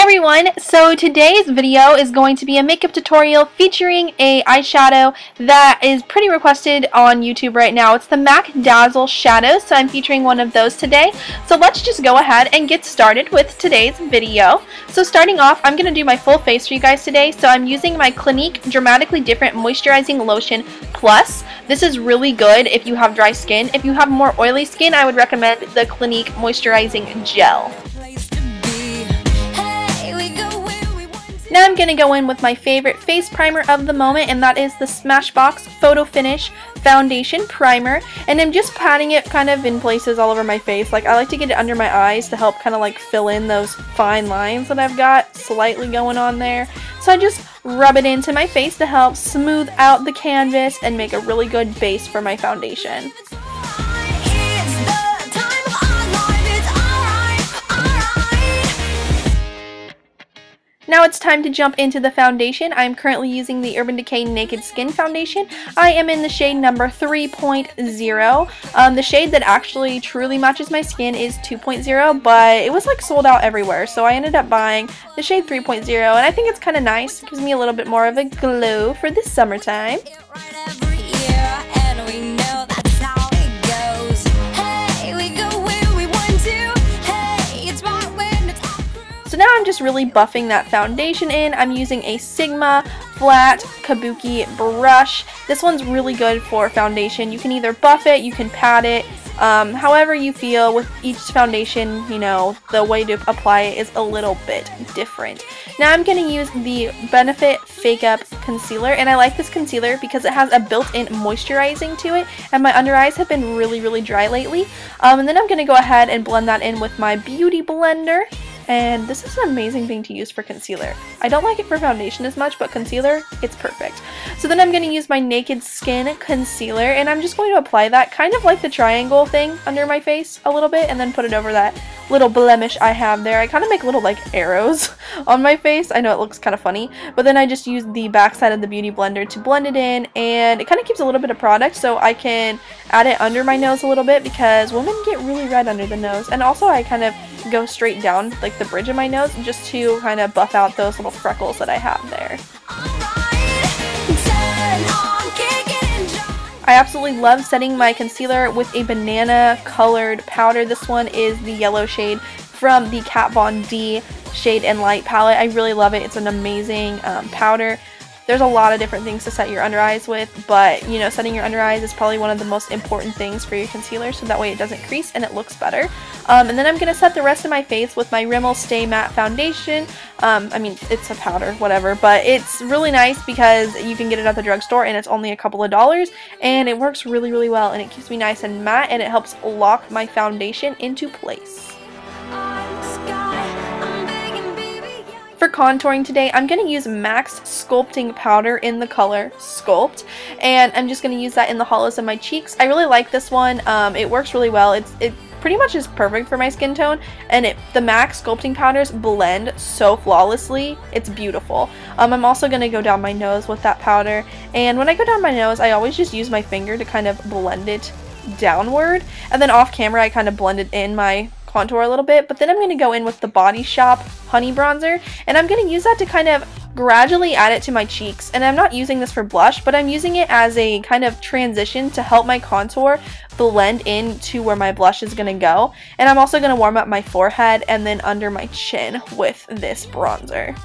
everyone, so today's video is going to be a makeup tutorial featuring a eyeshadow that is pretty requested on YouTube right now. It's the MAC Dazzleshadows, so I'm featuring one of those today. So let's just go ahead and get started with today's video. So starting off, I'm going to do my full face for you guys today. So I'm using my Clinique Dramatically Different Moisturizing Lotion Plus. This is really good if you have dry skin. If you have more oily skin, I would recommend the Clinique Moisturizing Gel. Now I'm going to go in with my favorite face primer of the moment, and that is the Smashbox Photo Finish Foundation Primer. And I'm just patting it kind of in places all over my face. Like, I like to get it under my eyes to help kind of like fill in those fine lines that I've got slightly going on there. So I just rub it into my face to help smooth out the canvas and make a really good base for my foundation. Now it's time to jump into the foundation. I'm currently using the Urban Decay Naked Skin Foundation. I am in the shade number 3.0. The shade that actually truly matches my skin is 2.0, but it was like sold out everywhere, so I ended up buying the shade 3.0, and I think it's kind of nice. It gives me a little bit more of a glow for the summertime. So now I'm just really buffing that foundation in. I'm using a Sigma flat kabuki brush. This one's really good for foundation. You can either buff it, you can pat it, however you feel. With each foundation, you know, the way to apply it is a little bit different. Now I'm going to use the Benefit Fake Up Concealer, and I like this concealer because it has a built-in moisturizing to it, and my under eyes have been really dry lately. And then I'm going to go ahead and blend that in with my Beauty Blender. And this is an amazing thing to use for concealer. I don't like it for foundation as much, but concealer, it's perfect. So then I'm going to use my Naked Skin Concealer, and I'm just going to apply that kind of like the triangle thing under my face a little bit, and then put it over that little blemish I have there. I kind of make little like arrows on my face. I know it looks kind of funny, but then I just use the back side of the Beauty Blender to blend it in, and it kind of keeps a little bit of product so I can add it under my nose a little bit, because women get really red under the nose. And also I kind of go straight down like the bridge of my nose just to kind of buff out those little freckles that I have there. I absolutely love setting my concealer with a banana colored powder. This one is the yellow shade from the Kat Von D Shade and Light palette. I really love it. It's an amazing powder. There's a lot of different things to set your under eyes with, but you know, setting your under eyes is probably one of the most important things for your concealer, so that way it doesn't crease and it looks better. And then I'm going to set the rest of my face with my Rimmel Stay Matte Foundation. I mean, it's a powder, whatever, but it's really nice because you can get it at the drugstore and it's only a couple of dollars, and it works really well, and it keeps me nice and matte, and it helps lock my foundation into place. For contouring today, I'm going to use MAC's Sculpting Powder in the color Sculpt, and I'm just going to use that in the hollows of my cheeks. I really like this one. It works really well. It pretty much is perfect for my skin tone, and the MAC Sculpting Powders blend so flawlessly. It's beautiful. I'm also going to go down my nose with that powder, and when I go down my nose, I always just use my finger to kind of blend it downward, and then off camera I kind of blended in my contour a little bit. But then I'm going to go in with the Body Shop Honey Bronzer, and I'm going to use that to kind of gradually add it to my cheeks. And I'm not using this for blush, but I'm using it as a kind of transition to help my contour blend into where my blush is going to go. And I'm also going to warm up my forehead and then under my chin with this bronzer.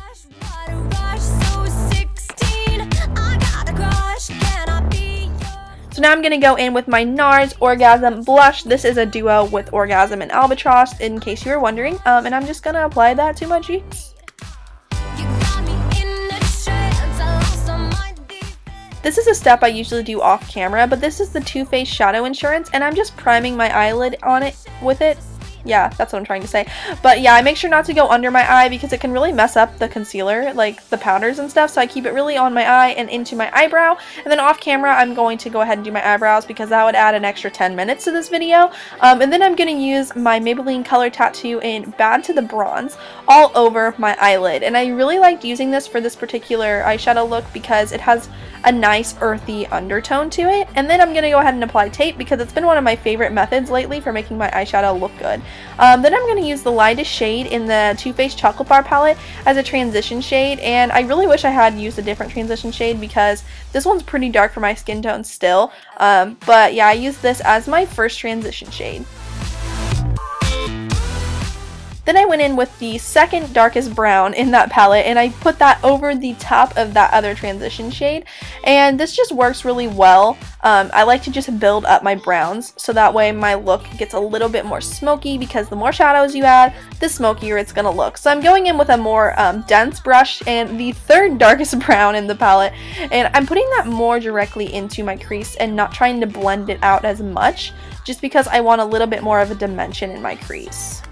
So now I'm going to go in with my NARS Orgasm Blush. This is a duo with Orgasm and Albatross, in case you were wondering. And I'm just going to apply that to my cheeks. This is a step I usually do off camera, but this is the Too Faced Shadow Insurance, and I'm just priming my eyelid on it with it. Yeah, that's what I'm trying to say. But yeah, I make sure not to go under my eye because it can really mess up the concealer, like the powders and stuff. So I keep it really on my eye and into my eyebrow. And then off camera, I'm going to go ahead and do my eyebrows because that would add an extra 10 minutes to this video. And then I'm going to use my Maybelline Color Tattoo in Bad to the Bronze all over my eyelid. And I really liked using this for this particular eyeshadow look because it has a nice earthy undertone to it. And then I'm going to go ahead and apply tape because it's been one of my favorite methods lately for making my eyeshadow look good. Then I'm going to use the lightest shade in the Too Faced Chocolate Bar palette as a transition shade, and I really wish I had used a different transition shade because this one's pretty dark for my skin tone still, but yeah, I used this as my first transition shade. Then I went in with the second darkest brown in that palette and I put that over the top of that other transition shade, and this just works really well. I like to just build up my browns so that way my look gets a little bit more smoky, because the more shadows you add, the smokier it's going to look. So I'm going in with a more dense brush and the third darkest brown in the palette, and I'm putting that more directly into my crease and not trying to blend it out as much, just because I want a little bit more of a dimension in my crease.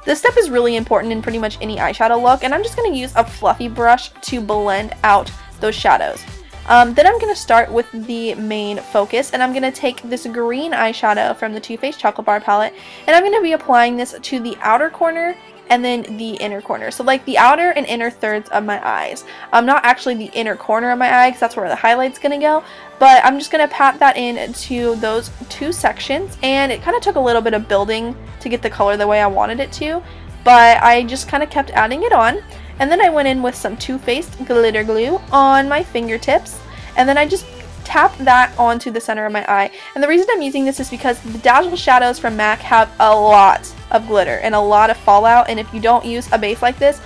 This step is really important in pretty much any eyeshadow look, and I'm just going to use a fluffy brush to blend out those shadows. Then I'm going to start with the main focus, and I'm going to take this green eyeshadow from the Too Faced Chocolate Bar palette, and I'm going to be applying this to the outer corner and then the inner corner. So like the outer and inner thirds of my eyes. Not actually the inner corner of my eye, because that's where the highlight's going to go, but I'm just going to pat that into those two sections, and it kind of took a little bit of building to get the color the way I wanted it to, but I just kind of kept adding it on. And then I went in with some Too Faced glitter glue on my fingertips, and then I just tap that onto the center of my eye. And the reason I'm using this is because the Dazzleshadows from MAC have a lot of glitter and a lot of fallout, and if you don't use a base like this,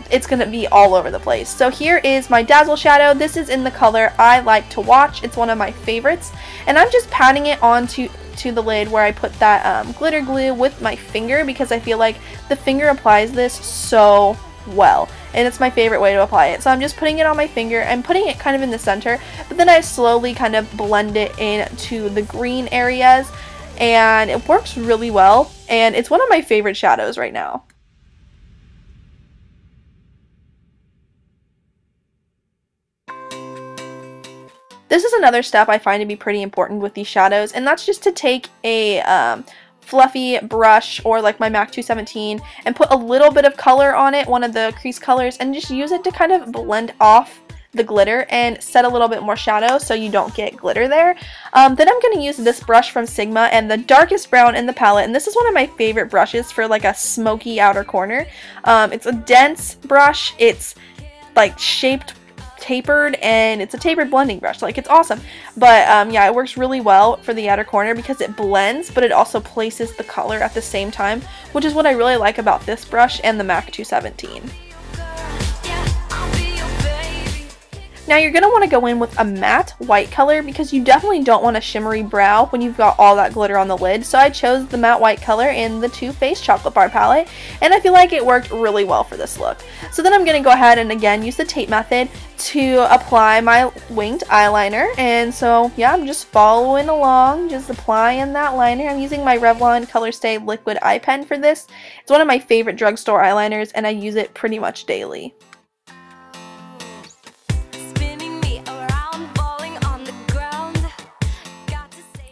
it's going to be all over the place. So here is my Dazzleshadow. This is in the color I Like to Watch. It's one of my favorites, and I'm just patting it onto the lid where I put that glitter glue with my finger, because I feel like the finger applies this so well, and it's my favorite way to apply it. So I'm just putting it on my finger. I'm putting it kind of in the center, but then I slowly kind of blend it into the green areas, and it works really well, and it's one of my favorite shadows right now. This is another step I find to be pretty important with these shadows, and that's just to take a fluffy brush, or like my MAC 217, and put a little bit of color on it, one of the crease colors, and just use it to kind of blend off the glitter and set a little bit more shadow so you don't get glitter there. Then I'm going to use this brush from Sigma and the darkest brown in the palette, and this is one of my favorite brushes for like a smoky outer corner. It's a dense brush, it's like shaped tapered, and it's a tapered blending brush. Like, it's awesome. But yeah, it works really well for the outer corner because it blends, but it also places the color at the same time, which is what I really like about this brush and the MAC 217. Now you're going to want to go in with a matte white color because you definitely don't want a shimmery brow when you've got all that glitter on the lid. So I chose the matte white color in the Too Faced Chocolate Bar palette, and I feel like it worked really well for this look. So then I'm going to go ahead and again use the tape method to apply my winged eyeliner. And so yeah, I'm just following along, just applying that liner. I'm using my Revlon Color Stay Liquid Eye Pen for this. It's one of my favorite drugstore eyeliners, and I use it pretty much daily.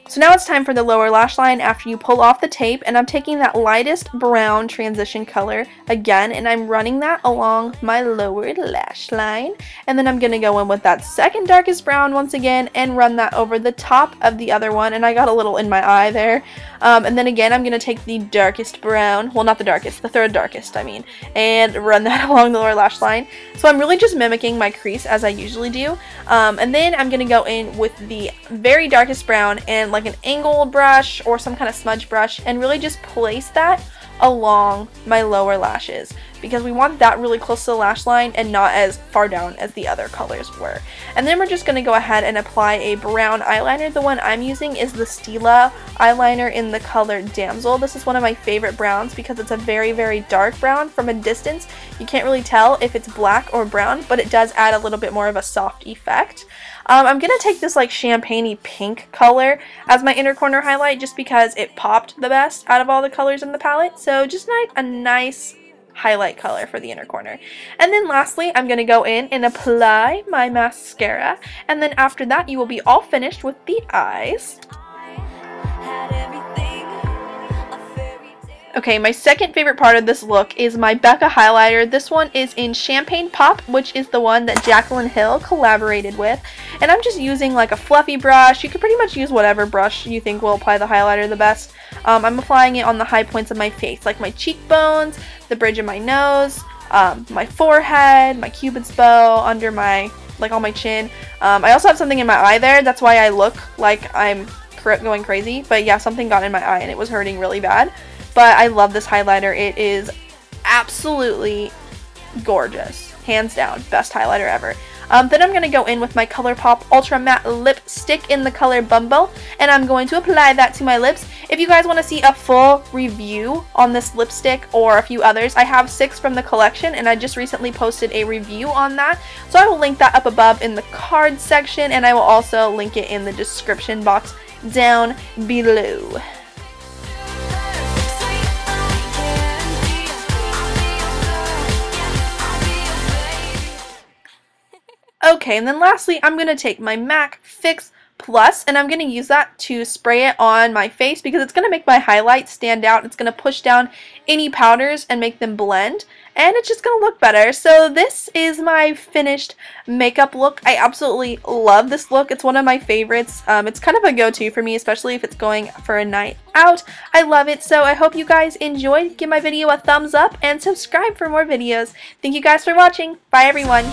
So now it's time for the lower lash line after you pull off the tape, and I'm taking that lightest brown transition color again, and I'm running that along my lower lash line, and then I'm going to go in with that second darkest brown once again and run that over the top of the other one, and I got a little in my eye there. And then again I'm going to take the darkest brown, well, not the darkest, the third darkest I mean, and run that along the lower lash line. So I'm really just mimicking my crease as I usually do. And then I'm going to go in with the very darkest brown and like an angled brush or some kind of smudge brush and really just place that along my lower lashes, because we want that really close to the lash line and not as far down as the other colors were. And then we're just going to go ahead and apply a brown eyeliner. The one I'm using is the Stila eyeliner in the color Damsel. This is one of my favorite browns because it's a very, very dark brown. From a distance, you can't really tell if it's black or brown, but it does add a little bit more of a soft effect. I'm going to take this like champagne-y pink color as my inner corner highlight just because it popped the best out of all the colors in the palette. So just like a nice highlight color for the inner corner. And then lastly, I'm going to go in and apply my mascara. And then after that, you will be all finished with the eyes. Okay, my second favorite part of this look is my Becca highlighter. This one is in Champagne Pop, which is the one that Jaclyn Hill collaborated with. And I'm just using like a fluffy brush. You can pretty much use whatever brush you think will apply the highlighter the best. I'm applying it on the high points of my face, like my cheekbones, the bridge of my nose, my forehead, my cupid's bow, under my, like on my chin. I also have something in my eye there. That's why I look like I'm going crazy. But yeah, something got in my eye and it was hurting really bad. But I love this highlighter. It is absolutely gorgeous. Hands down, best highlighter ever. Then I'm going to go in with my ColourPop Ultra Matte Lipstick in the color Bumble. And I'm going to apply that to my lips. If you guys want to see a full review on this lipstick or a few others, I have 6 from the collection. And I just recently posted a review on that. So I will link that up above in the card section. And I will also link it in the description box down below. Okay, and then lastly, I'm going to take my MAC Fix Plus, and I'm going to use that to spray it on my face because it's going to make my highlights stand out. It's going to push down any powders and make them blend, and it's just going to look better. So this is my finished makeup look. I absolutely love this look. It's one of my favorites. It's kind of a go-to for me, especially if it's going for a night out. I love it, so I hope you guys enjoyed. Give my video a thumbs up and subscribe for more videos. Thank you guys for watching. Bye, everyone.